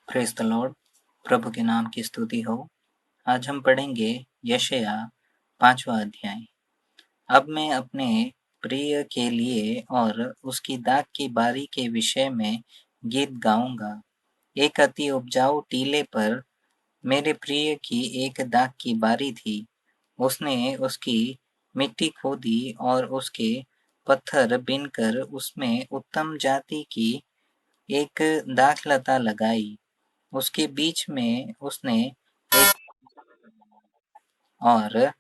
Praise the Lord. प्रभु के नाम की स्तुति हो। आज हम पढ़ेंगे यशायाह 5वां अध्याय। अब मैं अपने प्रिय के लिए और उसकी दाख की बारी के विषय में गीत गाऊंगा। एक अति उपजाऊ टीले पर मेरे प्रिय की एक दाख की बारी थी। उसने उसकी मिट्टी खोदी और उसके पत्थर बीनकर उसमें उत्तम जाति की एक दाखलता लगाई। उसके बीच में उसने एक और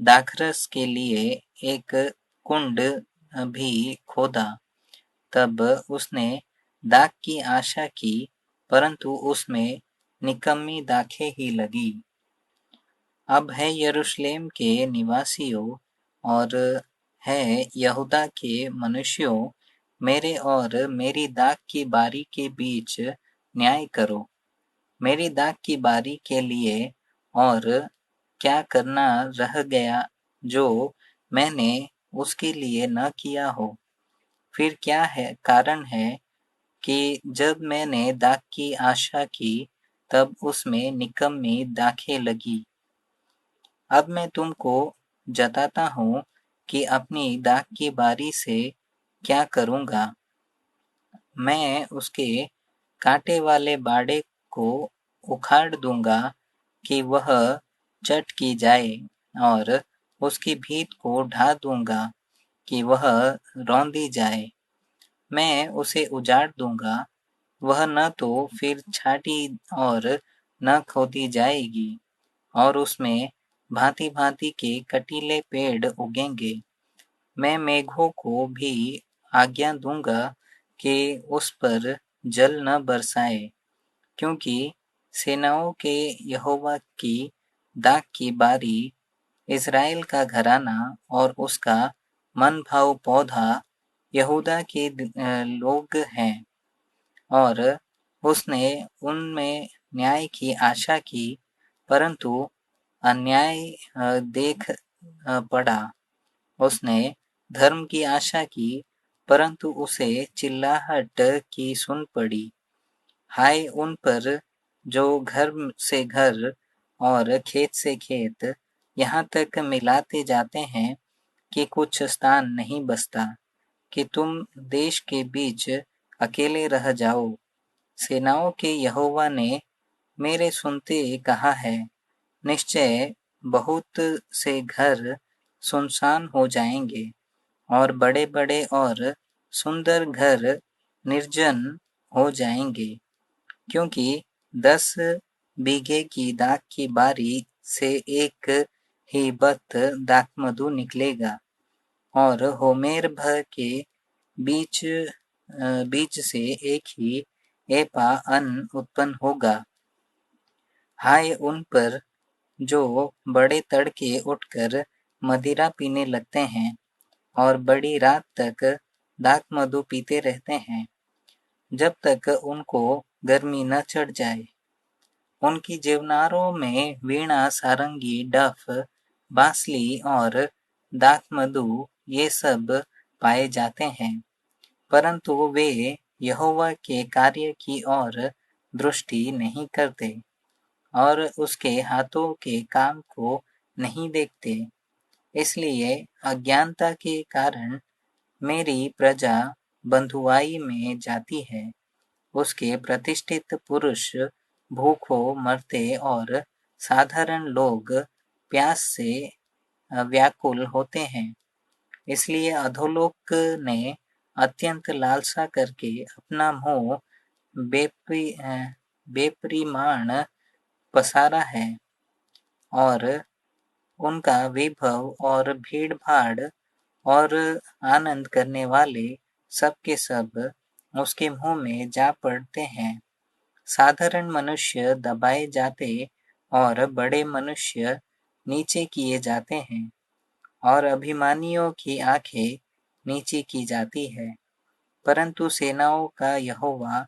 दाखरस के लिए एक कुंड भी खोदा। तब उसने दाख की आशा की, परंतु उसमें निकम्मी दाखें ही लगी। अब है यरूशलेम के निवासियों और है यहूदा के मनुष्यों, मेरे और मेरी दाख की बारी के बीच न्याय करो। मेरी दाख की बारी के लिए और क्या करना रह गया जो मैंने उसके लिए न किया हो? फिर क्या है कारण है कि जब मैंने दाख की आशा की, तब उसमें निकम्मी दाखें लगी। अब मैं तुमको जताता हूँ कि अपनी दाख की बारी से क्या करूँगा। मैं उसके कांटे वाले बाड़े को उखाड़ दूंगा कि वह चट की जाए, और उसकी भीत को ढा दूंगा कि वह रौंदी जाए। मैं उसे उजाड़ दूंगा, वह न तो फिर छाटी और न खोदी जाएगी, और उसमें भांति-भांति के कटीले पेड़ उगेंगे। मैं मेघों को भी आज्ञा दूंगा कि उस पर जल न बरसाए, क्योंकि सेनाओं के यहोवा की दाख की बारी इज़राइल का घराना और उसका मनभाऊ पौधा यहूदा के लोग हैं। और उसने उनमें न्याय की आशा की, परंतु अन्याय देख पड़ा। उसने धर्म की आशा की, परंतु उसे चिल्लाहट की सुन पड़ी। हाय उन पर जो घर से घर और खेत से खेत यहाँ तक मिलाते जाते हैं कि कुछ स्थान नहीं बचता, कि तुम देश के बीच अकेले रह जाओ। सेनाओं के यहोवा ने मेरे सुनते कहा है, निश्चय बहुत से घर सुनसान हो जाएंगे और बड़े-बड़े और सुंदर घर निर्जन हो जाएंगे, क्योंकि 10 बीघे की दाख की बारी से एक ही बत दाखमधु निकलेगा, और होमेर भर के बीज से एक ही एपा अन्न उत्पन्न होगा। हाय उन पर जो बड़े तड़के उठकर मदिरा पीने लगते हैं और बड़ी रात तक दाखमधु पीते रहते हैं, जब तक उनको गर्मी न चढ़ जाए। उनकी जीवनारों में वीणा, सारंगी, डफ, बांसुरी और दाखमधु ये सब पाए जाते हैं, परंतु वे यहोवा के कार्य की ओर दृष्टि नहीं करते और उसके हाथों के काम को नहीं देखते। इसलिए अज्ञानता के कारण मेरी प्रजा बंधुआई में जाती है। उसके प्रतिष्ठित पुरुष भूखों मरते और साधारण लोग प्यास से व्याकुल होते हैं। इसलिए अधोलोक ने अत्यंत लालसा करके अपना मुंह बेपरिमाण पसारा है, और उनका वैभव और भीड़-भाड़ और आनंद करने वाले सब के सब उसके मुंह में जा पड़ते हैं। साधारण मनुष्य दबाए जाते और बड़े मनुष्य नीचे किए जाते हैं, और अभिमानियों की आंखें नीची की जाती है। परंतु सेनाओं का यहोवा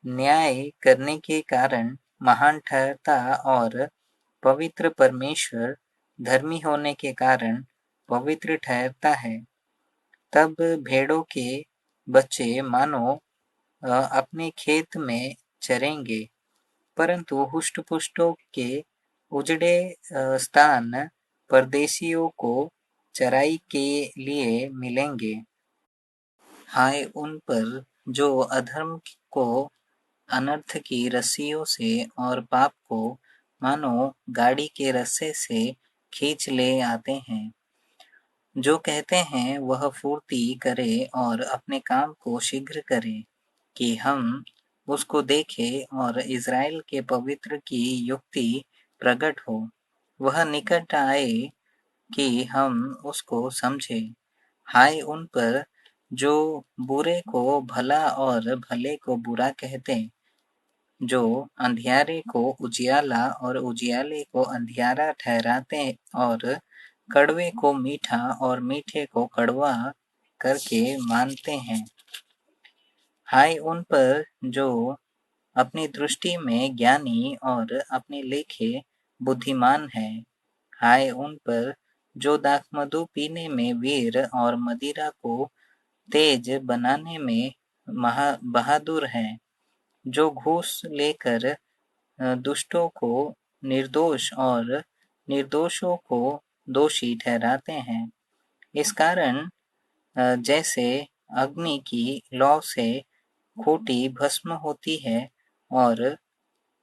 न्याय करने के कारण महान ठहरता, और पवित्र परमेश्वर धर्मी होने के कारण पवित्र ठहरता है। तब भेड़ों के बच्चे मानो अपने खेत में चरेंगे, परंतु हुष्ट-पुष्टों के उजड़े स्थान परदेशियों को चराई के लिए मिलेंगे। हाय उन पर जो अधर्म को अनर्थ की रस्सियों से और पाप को मानो गाड़ी के रस्से से खींच ले आते हैं, जो कहते हैं वह फुर्ती करे और अपने काम को शीघ्र करे कि हम उसको देखें और इज़राइल के पवित्र की युक्ति प्रकट हो। वह निकट आए कि हम उसको समझें। हाय उन पर जो बुरे को भला और भले को बुरा कहते, जो अंधियारे को उजियाला और उजियाले को अंधियारा ठहराते और कड़वे को मीठा और मीठे को कड़वा करके मानते हैं। हाय उन पर जो अपनी दृष्टि में ज्ञानी और अपने लेखे बुद्धिमान है। हाय उन पर जो दाखमधु पीने में वीर और मदिरा को तेज बनाने में बहादुर हैं, जो घूस लेकर दुष्टों को निर्दोष और निर्दोषों को दोषी ठहराते हैं। इस कारण जैसे अग्नि की लौ से खूंटी भस्म होती है और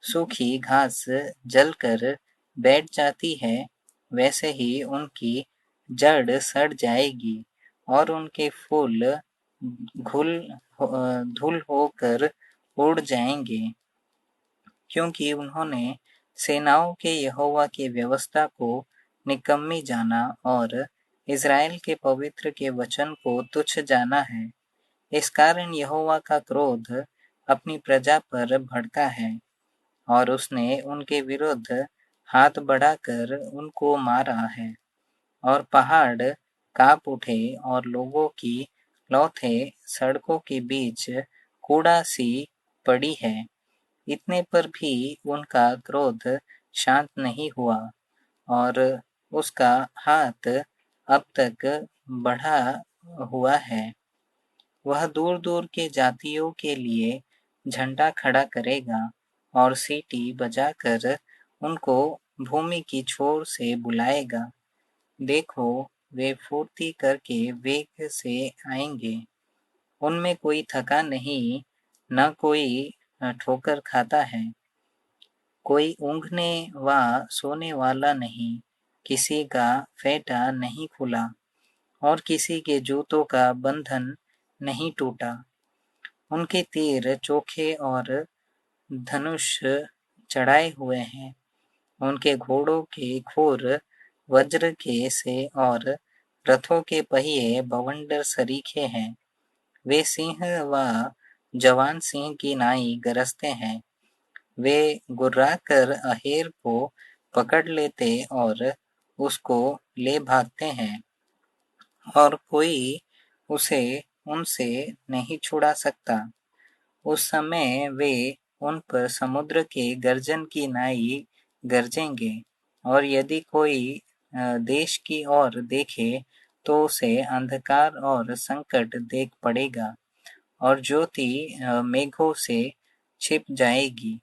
सूखी घास जलकर बैठ जाती है, वैसे ही उनकी जड़ सड़ जाएगी और उनके फूल धूल होकर उड़ जाएंगे, क्योंकि उन्होंने सेनाओं के यहोवा की व्यवस्था को निकम्मी जाना और इज़राइल के पवित्र के वचन को तुच्छ जाना है। इस कारण यहोवा का क्रोध अपनी प्रजा पर भड़का है और उसने उनके विरुद्ध हाथ बढ़ाकर उनको मारा है। और पहाड़ काँप उठे और लोगों की लौथें सड़कों के बीच कूड़ा सी पड़ी है। इतने पर भी उनका क्रोध शांत नहीं हुआ और उसका हाथ अब तक बढ़ा हुआ है। वह दूर-दूर के जातियों के लिए झंडा खड़ा करेगा और सीटी बजाकर उनको भूमि की छोर से बुलाएगा। देखो, वे फुर्ती करके वेग से आएंगे। उनमें कोई थका नहीं, न कोई ठोकर खाता है। कोई ऊँघने व सोने वाला नहीं, किसी का फेंटा नहीं खुला और किसी के जूतों का बंधन नहीं टूटा। उनके तीर चोखे और धनुष चढ़ाए हुए हैं। उनके घोड़ों के खुर वज्र के से और रथों के पहिए बवंडर सरीखे हैं। वे सिंह व जवान सिंह की नाई गरजते हैं। वे गुर्राकर अहेर को पकड़ लेते और उसको ले भागते हैं और कोई उसे उनसे नहीं छुड़ा सकता। उस समय वे उन पर समुद्र के गर्जन की नाई गरजेंगे और यदि कोई देश की ओर देखे तो उसे अंधकार और संकट देख पड़ेगा और ज्योति मेघों से छिप जाएगी